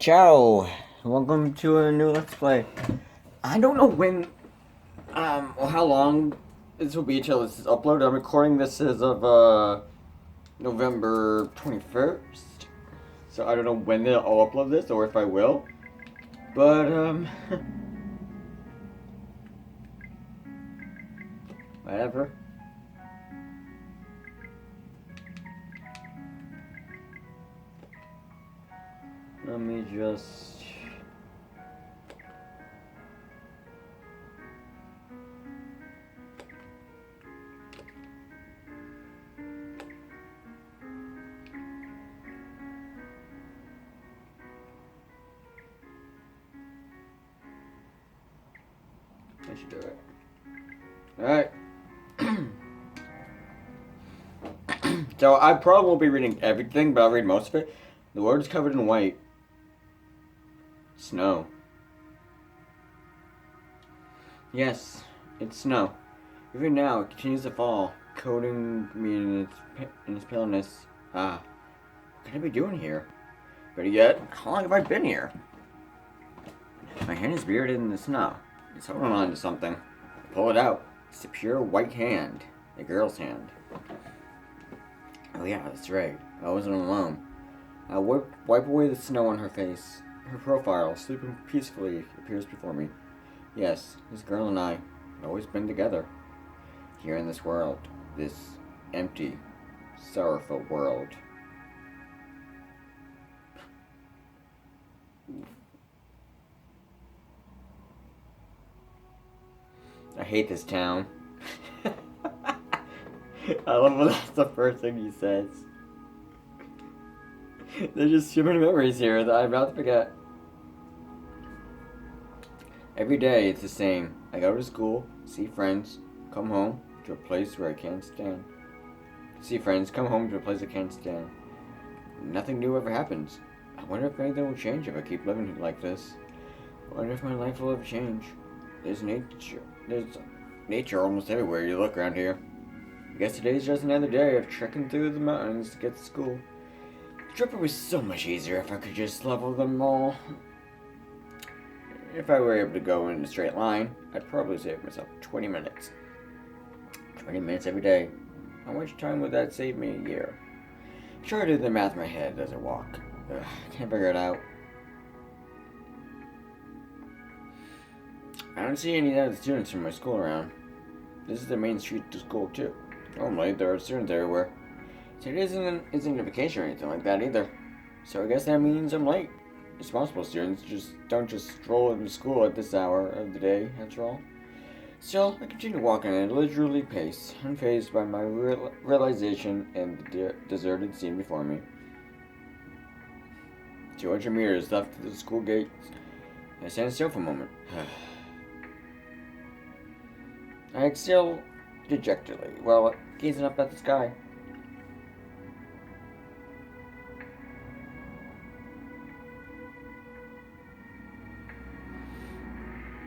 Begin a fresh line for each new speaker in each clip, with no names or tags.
Ciao! Welcome to a new Let's Play. I don't know when, or how long this will be till this is uploaded. I'm recording this as of, November 21st. So I don't know when I'll upload this, or if I will. But, whatever. Let me just... I should do it. Alright. So I probably won't be reading everything, but I'll read most of it. The world is covered in white. Snow. Yes, it's snow. Even now, it continues to fall, coating me in its paleness. Ah, what can I be doing here? Better yet, how long have I been here? My hand is buried in the snow. It's holding on to something. I pull it out. It's a pure white hand. A girl's hand. Oh yeah, that's right. I wasn't alone. I wipe away the snow on her face. Her profile, sleeping peacefully, appears before me. Yes, this girl and I have always been together. Here in this world. This empty, sorrowful world. I hate this town. I love when that's the first thing he says. There's just too many memories here that I'm about to forget. Every day it's the same. I go to school, see friends, come home to a place where I can't stand. See friends, come home to a place I can't stand. Nothing new ever happens. I wonder if anything will change if I keep living like this. I wonder if my life will ever change. There's nature almost everywhere you look around here. I guess today's just another day of trekking through the mountains to get to school. The trip would be so much easier if I could just level them all. If I were able to go in a straight line, I'd probably save myself 20 minutes. 20 minutes every day. How much time would that save me a year? I try to do the math in my head as I walk. I can't figure it out. I don't see any other students from my school around. This is the main street to school too. Normally there are students everywhere. Today isn't a vacation or anything like that either. So I guess that means I'm late. Responsible students don't just stroll into school at this hour of the day, after all. Still, I continue walking at a leisurely pace, unfazed by my realization and the deserted scene before me. 200 meters left to the school gates. I stand still for a moment. I exhale dejectedly while gazing up at the sky.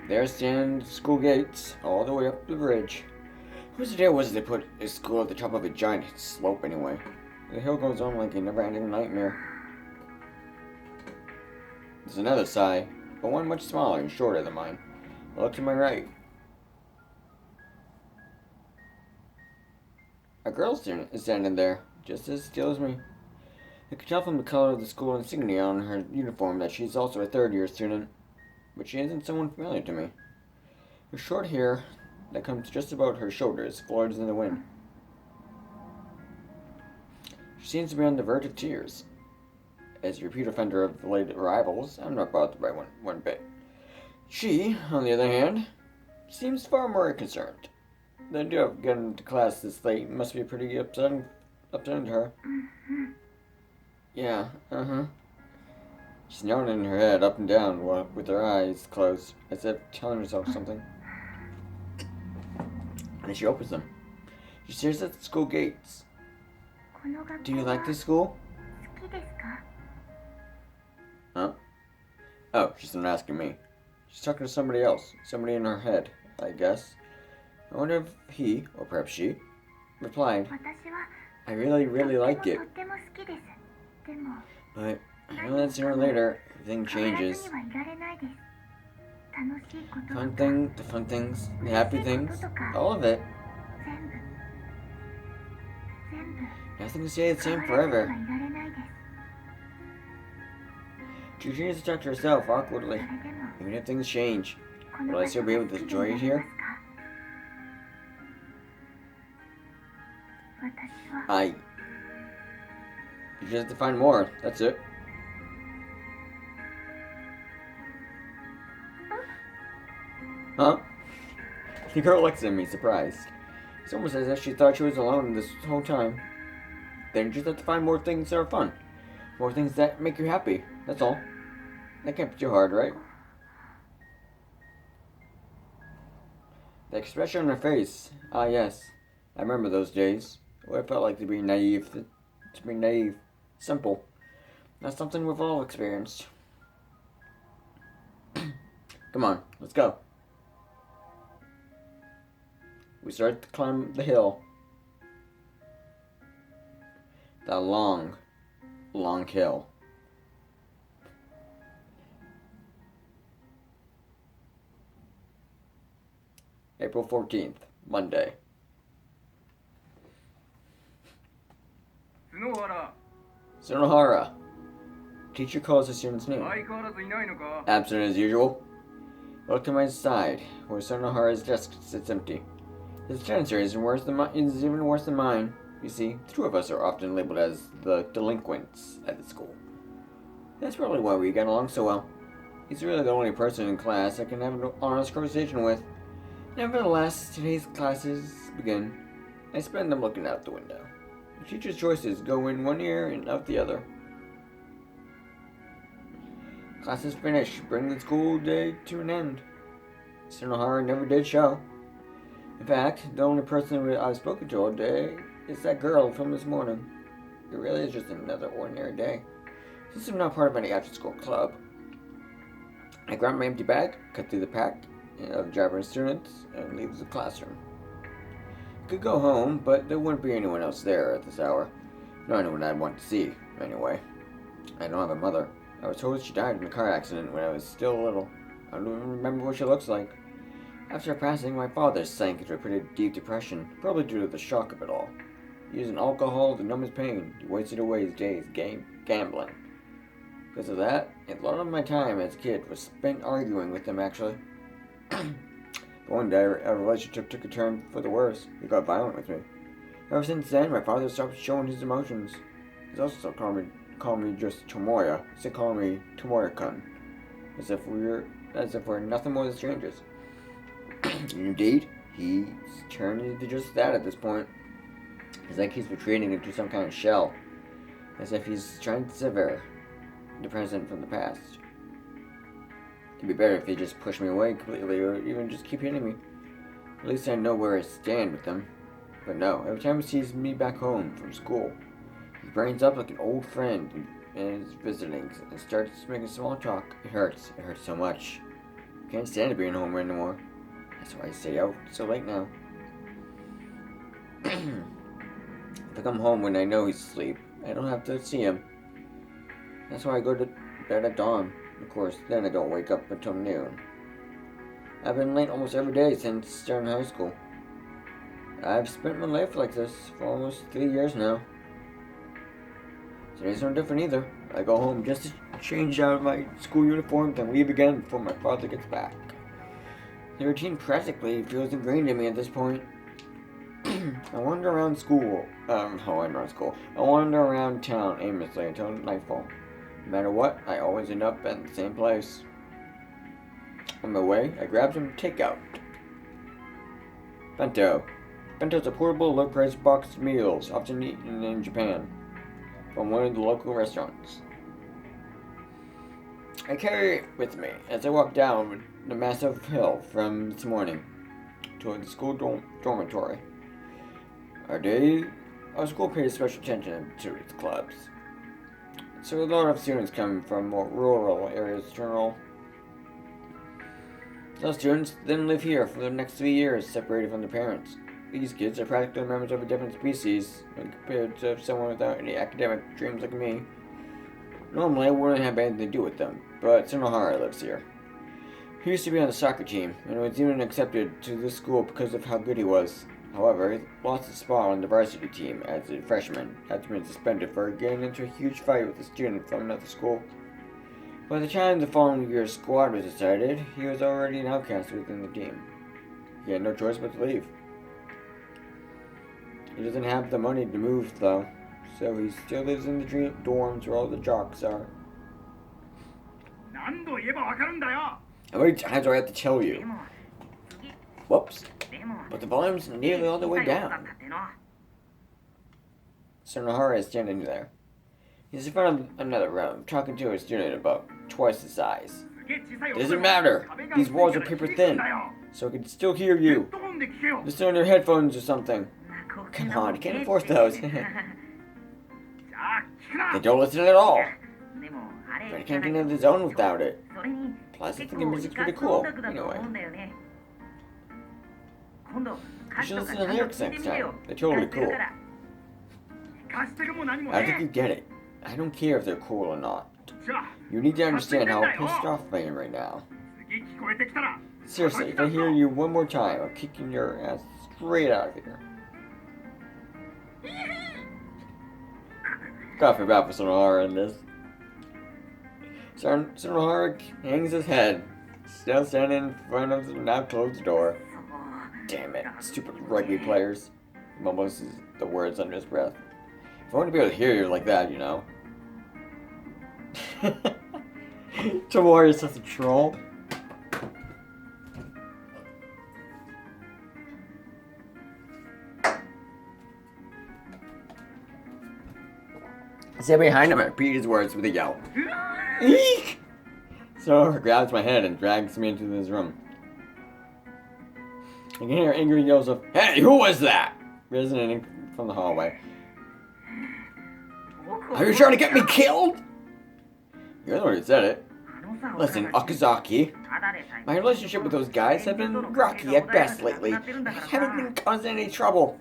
There stand school gates, all the way up the bridge. Whose idea was it they put a school at the top of a giant slope anyway? The hill goes on like a never-ending nightmare. There's another sigh, but one much smaller and shorter than mine. I look to my right. A girl student is standing there, just as still as me. I can tell from the color of the school insignia on her uniform that she's also a third-year student, but she isn't someone familiar to me. Her short hair that comes just about her shoulders flutters in the wind. She seems to be on the verge of tears. As a repeat offender of the late arrivals, I'm not bothered by one bit. She, on the other hand, seems far more concerned. The idea of getting to class this late must be pretty upsetting to her. Yeah, She's nodding her head up and down with her eyes closed, as if telling herself something. And then she opens them. She stares at the school gates. Do you like this school? Huh? Oh, she's not asking me. She's talking to somebody else. Somebody in her head, I guess. I wonder if he, or perhaps she, replied, I really like it. But I know that sooner or later, Everything changes. The fun things, the happy things, all of it. Nothing can stay the same forever. She continues to talk to herself awkwardly. Even if things change, will I still be able to enjoy it here? You just have to find more, that's it. Huh? The girl looks at me, surprised. It's almost as if she thought she was alone this whole time. Then you just have to find more things that are fun. More things that make you happy, that's all. That can't be too hard, right? The expression on her face. Ah, yes. I remember those days. What it felt like to be naive. Simple. That's something we've all experienced. Come on, let's go. We start to climb the hill. That long hill. April 14th, Monday. Sunohara. Teacher calls the student's name. Absent as usual. I look to my side, where Sunohara's desk sits empty. His attendance rate is even worse than mine. You see, the two of us are often labeled as the delinquents at the school. That's probably why we get along so well. He's really the only person in class I can have an honest conversation with. Nevertheless, today's classes begin. I spend them looking out the window. The teacher's choices go in one ear and out the other. Classes finish, bringing the school day to an end. Sunohara never did show. In fact, the only person I've spoken to all day is that girl from this morning. It really is just another ordinary day. Since I'm not part of any after-school club, I grab my empty bag, cut through the pack of Japanese students, and leave the classroom. I could go home, but there wouldn't be anyone else there at this hour. Not anyone I'd want to see, anyway. I don't have a mother. I was told she died in a car accident when I was still little. I don't even remember what she looks like. After her passing, my father sank into a pretty deep depression, probably due to the shock of it all. He used alcohol to numb his pain. He wasted away his days gambling. Because of that, a lot of my time as a kid was spent arguing with him, actually. But one day, our relationship took a turn for the worse. He got violent with me. Ever since then, my father stopped showing his emotions. He's also stopped calling me just Tomoya. Instead of calling me Tomoya-kun. As if we're nothing more than strangers. Indeed, he's turned into just that at this point. It's like he's retreating into some kind of shell. As if he's trying to sever the present from the past. It'd be better if he just pushed me away completely, or even just keep hitting me. At least I know where I stand with them. But no, every time he sees me back home from school, he brings up like an old friend and is visiting and starts making small talk. It hurts so much. I can't stand it being home anymore. That's why I stay out so late now. If I come home when I know he's asleep, I don't have to see him. That's why I go to bed at dawn. Of course, then I don't wake up until noon. I've been late almost every day since starting high school. I've spent my life like this for almost 3 years now. Today's no different either. I go home just to change out of my school uniform, then leave again before my father gets back. The routine practically feels ingrained in me at this point. I wander around I wander around town aimlessly until nightfall. No matter what, I always end up at the same place. On my way, I grab some takeout. Bento. Bento's a portable, low-priced boxed meals often eaten in Japan from one of the local restaurants. I carry it with me as I walk down the massive hill from this morning toward the school dormitory. Our school pays special attention to its clubs. So a lot of students come from more rural areas to enroll. Those students then live here for the next 3 years, separated from their parents. These kids are practically members of a different species when compared to someone without any academic dreams like me. Normally, I wouldn't have anything to do with them, but Tsunohara lives here. He used to be on the soccer team, and was even accepted to this school because of how good he was. However, he lost his spot on the varsity team as a freshman, after being suspended for getting into a huge fight with a student from another school. By the time the following year's squad was decided, he was already an outcast within the team. He had no choice but to leave. He doesn't have the money to move, though, so he still lives in the dorms where all the jocks are. How many times do I have to tell you? Whoops. But the volume's nearly all the way down. Tsunohara is standing there. He's in front of another room, talking to a student about twice his size. It doesn't matter. These walls are paper thin, so I can still hear you. Listen on your headphones or something. Come on, you can't enforce those. They don't listen at all. But I can't get into the zone without it. Plus, I think the music's pretty cool. Anyway. You should listen to the lyrics next time. They're totally cool. I think you get it. I don't care if they're cool or not. You need to understand how pissed off I am right now. Seriously, if I hear you one more time, I'm kicking your ass straight out of here. Gotta feel bad for Tsunohara in this. Tsunohara hangs his head, still standing in front of the now closed door. Damn it, stupid rugby players. He mumbles the words under his breath. If I want to be able to hear you like that, you know. Tomori is such a troll. I stand behind him and repeat his words with a yell. Eek! So grabs my head and drags me into this room. I can hear angry yells of, "Hey, who was that?" resonating from the hallway. Are you trying to get me killed? You're the one who said it. Listen, Okazaki, my relationship with those guys have been rocky at best lately. I haven't been causing any trouble.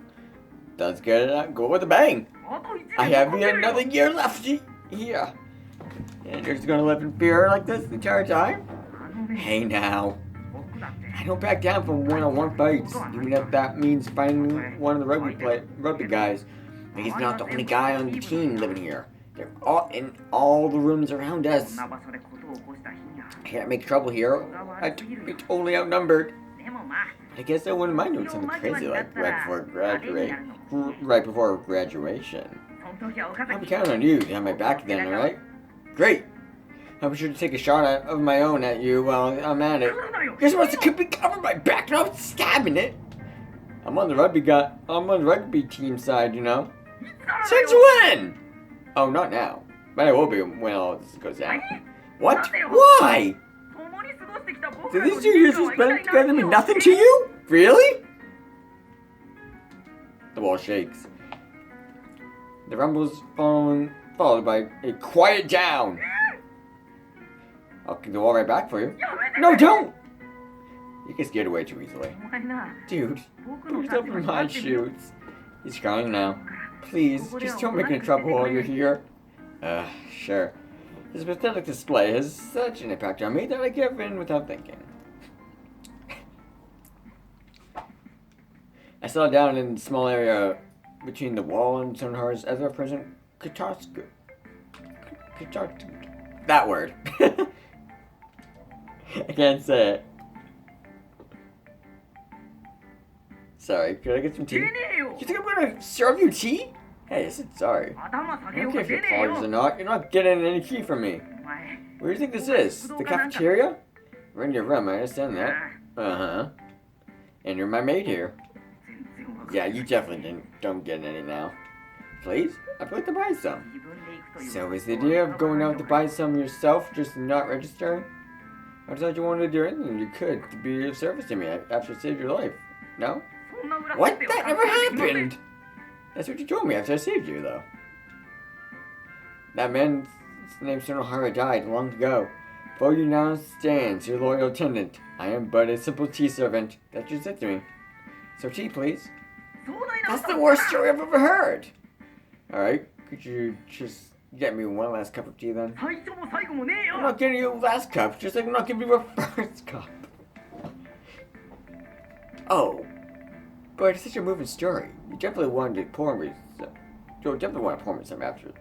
Does go with a bang. I have yet another year left here. And you're just gonna live in fear like this the entire time? Hey now. I don't back down from one-on-one fights, even if that means finding one of the rugby guys. But he's not the only guy on the team living here. They're all in all the rooms around us. I can't make trouble here. I'd be totally outnumbered. I guess I wouldn't mind doing something crazy like right before graduation. I'll be counting on you to have my back then, alright? Great! I'll be sure to take a shot of my own at you while I'm at it. You're supposed to keep me covering my back, not stabbing it! I'm on the rugby team side, you know? Since when? Oh, not now. But I will be when all this goes down. What? Why? Did these 2 years we spent together mean nothing to you? Really? The wall shakes. The rumbles followed by a quiet down. I'll kick the wall right back for you. No, don't! You get scared away too easily. Dude, put yourself in my shoes. He's crying now. Please, just don't make any trouble while you're here. Sure. This pathetic display has such an impact on me that I give in without thinking. I sat down in the small area between the wall and Tsunohara's ever-present Katarska. That word. I can't say it. Sorry, could I get some tea? You think I'm gonna serve you tea? Hey, I said sorry. I don't care if you apologize or not. You're not getting any tea from me. Where do you think this is? The cafeteria? We're in your room, I understand that. Uh-huh. And you're my maid here. Yeah, you definitely don't get any now. Please? I'd like to buy some. So is the idea of going out to buy some yourself just not registering? I thought you wanted to do anything you could to be of service to me after I saved your life. No? What? That never happened! That's what you told me after I saved you, though. That man's name Tsunohara died long ago. For you now stands your loyal attendant. I am but a simple tea servant. That's what you said to me. So tea, please. That's the worst story I've ever heard. Alright, could you just Get me one last cup of tea then.
最初も最後もねえ
I'm
よ
not getting you a last cup, just like I'm not giving you a first cup. Oh, but it's such a moving story. You definitely wanted to pour me some. You definitely want to pour me some after.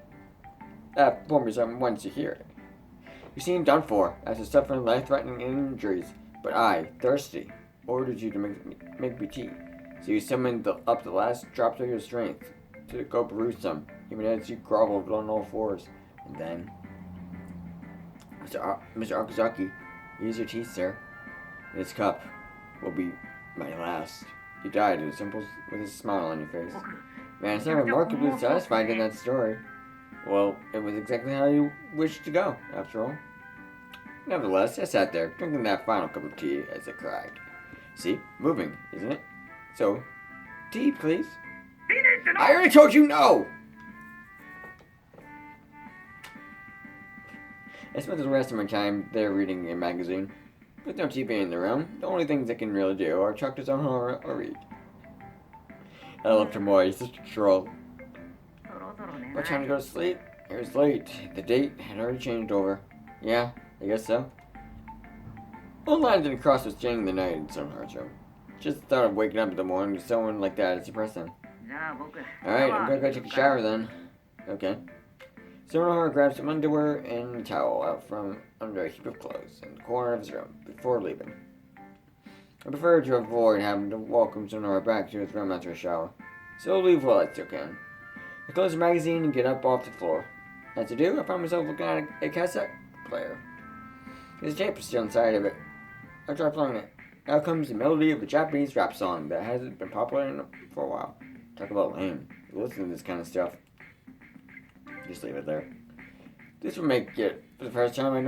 Pour me some once you hear it. You seem done for after suffering life-threatening injuries, but I, thirsty, ordered you to make me tea. So you summoned up the last drops of your strength to go brew some, even as you groveled on all fours. And then, Mr. Okazaki, here's your tea, sir. This cup will be my last. You died with a smile on your face. Man, it's not remarkably satisfied in that story. Well, it was exactly how you wished to go, after all. Nevertheless, I sat there, drinking that final cup of tea as I cried. See? Moving, isn't it? So, tea, please. I already told you no! I spent the rest of my time there reading a magazine. With no TV in the room, the only things I can really do are chuck to some horror or read. I love Tomoe, he's such a troll. But time to go to sleep? It was late. The date had already changed over. Yeah, I guess so. One line didn't cross with staying the night in Sunhar's room. Just the thought of waking up in the morning with someone like that is depressing. Alright, I'm gonna go take a shower then. Okay. Sunhar grabbed some underwear and a towel out from under a heap of clothes in the corner of his room before leaving. I prefer to avoid having to welcome Sunhar back to his room after a shower, so I'll leave while I still can. I close the magazine and get up off the floor. As I do, I find myself looking at a cassette player. There's a tape still inside of it. I try playing it. Out comes the melody of a Japanese rap song that hasn't been popular for a while. Talk about lame. Listen to this kind of stuff. Just leave it there. This will make it for the first time I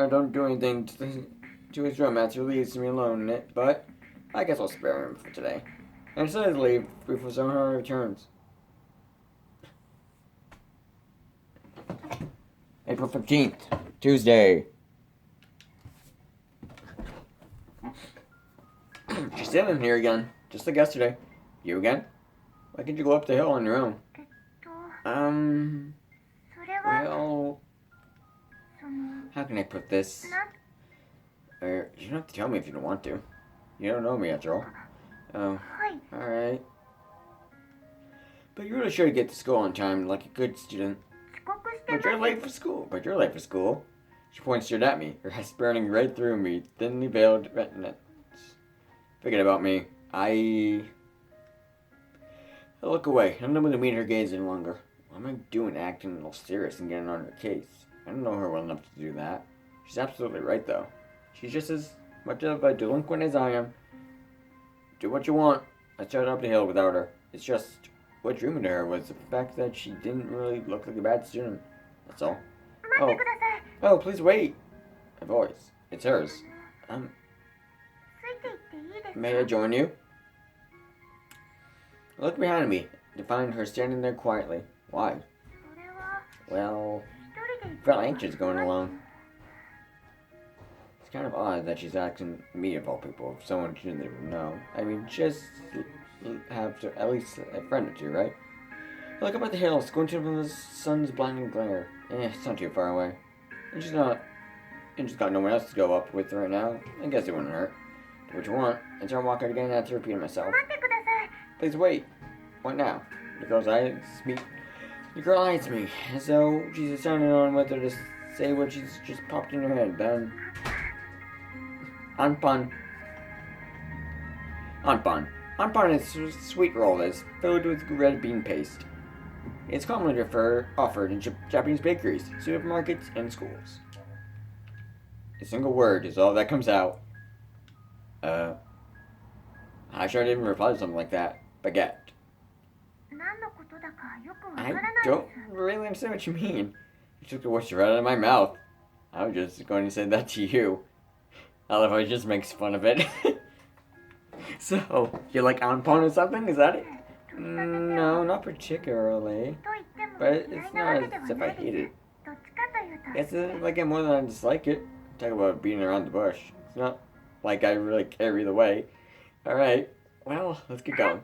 don't do anything to his room after he leaves me alone in it, but I guess I'll spare him for today. I decided to leave before Sunhar returns. April 15th, Tuesday. She's sitting here again, just like yesterday. You again? Why can't you go up the hill on your own? Well, how can I put this? You don't have to tell me if you don't want to. You don't know me after all. Oh, alright. But you really should get to school on time like a good student. But you're late for school. She points straight at me, her eyes burning right through me, thinly veiled retinas. Forget about me. I look away, unable to meet her gaze any longer. What am I doing acting all serious and getting on her case? I don't know her well enough to do that. She's absolutely right, though. She's just as much of a delinquent as I am. Do what you want. I started up the hill without her. It's just, what drew me to her was the fact that she didn't really look like a bad student. That's all. Oh, please wait. My voice. It's hers. May I join you? I look behind me to find her standing there quietly. Why? Well, I felt anxious going along. It's kind of odd that she's asking me of all people, if someone she didn't even know. I mean, just have to, at least a friend or two, right? I look up at the hill, squinting from the sun's blinding glare. It's not too far away. And she's got no one else to go up with right now. I guess it wouldn't hurt. Do what you want. I start walking again after repeating myself. Please wait. What now? The girl eyes me, as though she's deciding on whether to say what she's just popped in her head. Then, Anpan is a sweet roll that is filled with red bean paste. It's commonly offered in Japanese bakeries, supermarkets, and schools. A single word is all that comes out. I sure didn't reply to something like that. Baguette. I don't really understand what you mean. You took the words right out of my mouth. I was just going to say that to you. I love how he just makes fun of it. So, you like Anpon or something? Is that it? No, not particularly. But it's not as if I hate it. It's like it more than I dislike it. Talk about beating around the bush. It's not like I really care either way. Alright, well, let's get going.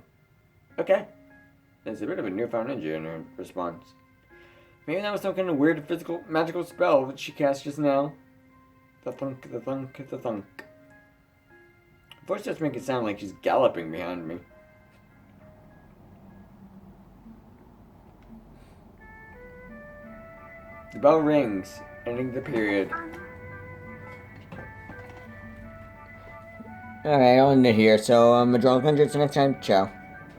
Okay. There's a bit of a newfound energy in her response. Maybe that was some kind of weird physical magical spell that she cast just now. The thunk, the thunk, the thunk. Voice just make it sound like she's galloping behind me. The bell rings, ending the period. Alright, I'll end it here. So, Drunk Hundreds next time. Ciao.